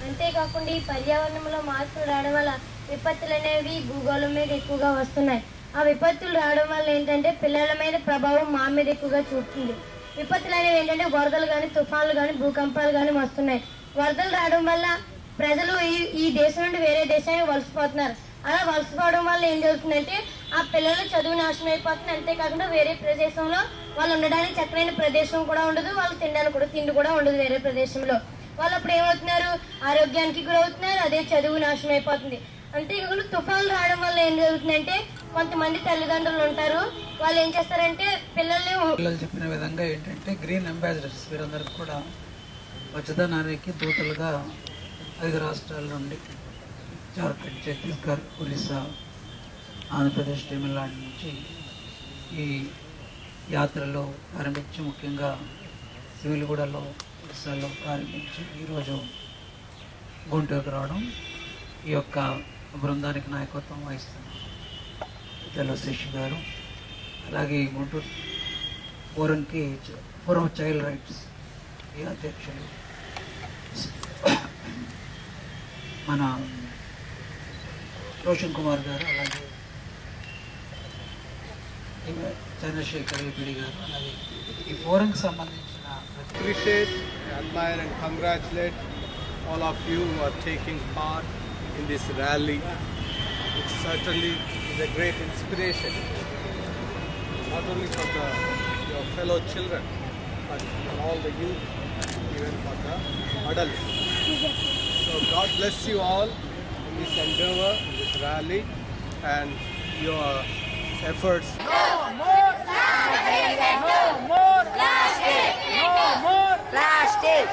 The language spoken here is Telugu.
అంతేకాకుండా ఈ పర్యావరణంలో మార్పులు రావడం వల్ల విపత్తులు అనేవి భూగోళం మీద ఎక్కువగా వస్తున్నాయి. ఆ విపత్తులు రావడం వల్ల ఏంటంటే పిల్లల మీద ప్రభావం మా మీద ఎక్కువగా చూపుతుంది. విపత్తులు అనేవి ఏంటంటే వరదలు కానీ, తుఫాన్లు కానీ, భూకంపాలు కానీ వస్తున్నాయి. వరదలు రావడం వల్ల ప్రజలు ఈ దేశం నుండి వేరే దేశానికి వలసపోతున్నారు. అలా వలసపోవడం వల్ల ఏం జరుగుతుందంటే ఆ పిల్లలు చదువు నాశనం అయిపోతుంది. అంతేకాకుండా వేరే ప్రదేశంలో వాళ్ళు ఉండడానికి చక్కనైన ప్రదేశం కూడా ఉండదు, వాళ్ళు తిండి కూడా ఉండదు. వేరే ప్రదేశంలో వాళ్ళు అప్పుడు ఏమవుతున్నారు, ఆరోగ్యానికి గురవుతున్నారు, అదే చదువు నాశనం అయిపోతుంది. అంతేకాకుండా తుఫాన్లు రావడం వల్ల ఏం జరుగుతుందంటే కొంతమంది తల్లిదండ్రులు ఉంటారు, వాళ్ళు ఏం చేస్తారంటే పిల్లలు చెప్పిన విధంగా ఏంటంటే గ్రీన్ అంబాసిడర్స్ వీరందరికీ కూడా పచ్చదనానికి దూతలుగా 5 రాష్ట్రాల నుండి జార్ఖండ్, ఛత్తీస్గఢ్, ఒరిస్సా, ఆంధ్రప్రదేశ్, తమిళనాడు నుంచి ఈ యాత్రలో ప్రారంభించి ముఖ్యంగా శివులగూడలో, ఒరిస్సాలో ప్రారంభించి ఈరోజు గుంటూరుకు రావడం, ఈ యొక్క బృందానికి నాయకత్వం వహిస్తున్నారు శశి గారు. అలాగే గుంటూరు ఫోరం చైల్డ్ రైట్స్ ఈ అధ్యక్షులు మన రోషన్ కుమార్ గారు, అలాగే చంద్రశేఖర్ ఏపీడి గారు, అలాగే ఈ ఫోరంకి సంబంధించిన appreciate, admire and congratulate all of you who are taking part in this rally. It certainly is a great inspiration, not only for your fellow children, but for all the youth, even for the adults. So God bless you all in this endeavor, in this rally, and your efforts. No more plastic! No more plastic! No more plastic!